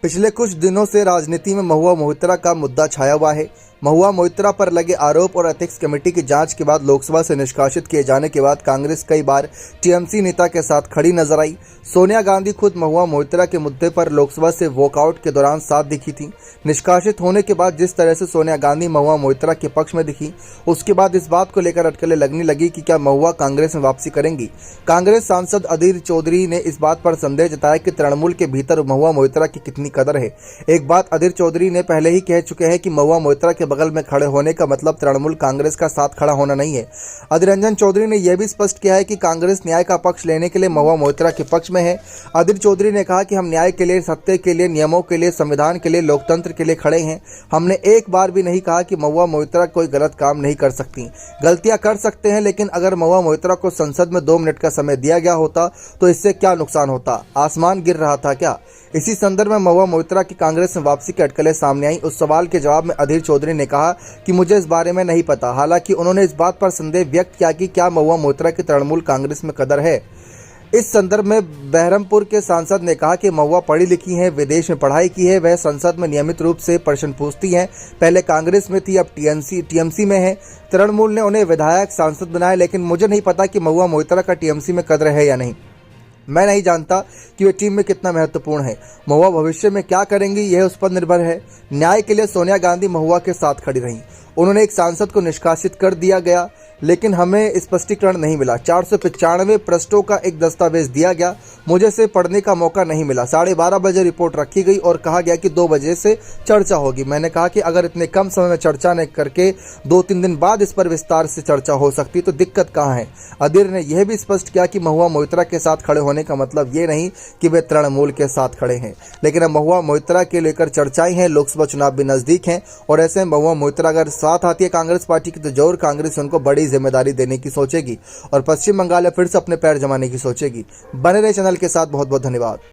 पिछले कुछ दिनों से राजनीति में महुआ मोहित्रा का मुद्दा छाया हुआ है। महुआ मोहित्रा पर लगे आरोप और एथिक्स कमेटी की जांच के बाद लोकसभा से निष्कासित किए जाने के बाद कांग्रेस कई बार टीएमसी नेता के साथ खड़ी नजर आई। सोनिया गांधी खुद महुआ मोहित्रा के मुद्दे पर लोकसभा से वॉकआउट के दौरान साथ दिखी थी। निष्कासित होने के बाद जिस तरह से सोनिया गांधी महुआ मोहित्रा के पक्ष में दिखी, उसके बाद इस बात को लेकर अटकलें लगने लगी कि क्या महुआ कांग्रेस में वापसी करेंगी। कांग्रेस सांसद अधीर चौधरी ने इस बात पर संदेह जताया कि तृणमूल के भीतर महुआ मोहित्रा की कितनी कदर है। एक बात अधीर चौधरी ने पहले ही कह चुके हैं कि महुआ मोहित्रा के बगल में खड़े होने का मतलब तृणमूल कांग्रेस का साथ खड़ा होना नहीं है। अधीर रंजन चौधरी ने यह भी स्पष्ट किया है कि कांग्रेस न्याय का पक्ष लेने के लिए महुआ मोहित्रा के पक्ष में है। अधीर चौधरी ने कहा कि हम न्याय के लिए, सत्य के लिए, नियमों के लिए, संविधान के लिए, लोकतंत्र के लिए खड़े हैं। हमने एक बार भी नहीं कहा कि महुआ मोहित्रा कोई गलत काम नहीं कर सकती। गलतियां कर सकते हैं, लेकिन अगर महुआ मोहित्रा को संसद में 2 मिनट का समय दिया गया होता तो इससे क्या नुकसान होता? आसमान गिर रहा था क्या? इसी संदर्भ में महुआ मोहित्रा की कांग्रेस में वापसी की अटकलें सामने आई। उस सवाल के जवाब में अधीर चौधरी ने कहा कि मुझे इस बारे में नहीं पता। हालांकि उन्होंने इस बात पर संदेह व्यक्त किया कि क्या महुआ मोहित्रा की तृणमूल कांग्रेस में कदर है। इस संदर्भ में बहरमपुर के सांसद ने कहा कि महुआ पढ़ी लिखी हैं, विदेश में पढ़ाई की है, वह संसद में नियमित रूप से प्रश्न पूछती हैं। पहले कांग्रेस में थी, अब टीएमसी में है। तृणमूल ने उन्हें विधायक सांसद बनाया, लेकिन मुझे नहीं पता कि महुआ मोहित्रा का टीएमसी में कदर है या नहीं। मैं नहीं जानता कि वे टीम में कितना महत्वपूर्ण है। महुआ भविष्य में क्या करेंगी, यह उस पर निर्भर है। न्याय के लिए सोनिया गांधी महुआ के साथ खड़ी रहीं। उन्होंने एक सांसद को निष्कासित कर दिया गया, लेकिन हमें स्पष्टीकरण नहीं मिला। 495 पृष्ठों का एक दस्तावेज दिया गया, मुझे इसे पढ़ने का मौका नहीं मिला। 12:30 बजे रिपोर्ट रखी गई और कहा गया कि 2 बजे से चर्चा होगी। मैंने कहा कि अगर इतने कम समय में चर्चा न करके 2-3 दिन बाद इस पर विस्तार से चर्चा हो सकती तो दिक्कत कहाँ है। अधीर ने यह भी स्पष्ट किया कि महुआ मोहित्रा के साथ खड़े होने का मतलब ये नहीं कि वे तृणमूल के साथ खड़े हैं, लेकिन अब महुआ मोहित्रा के लेकर चर्चाएं हैं। लोकसभा चुनाव भी नजदीक हैं और ऐसे में महुआ मोहित्रा अगर साथ आती है कांग्रेस पार्टी की तो जरूर कांग्रेस उनको बड़ी जिम्मेदारी देने की सोचेगी और पश्चिम बंगाल में फिर से अपने पैर जमाने की सोचेगी। बने रहे चैनल के साथ। बहुत बहुत धन्यवाद।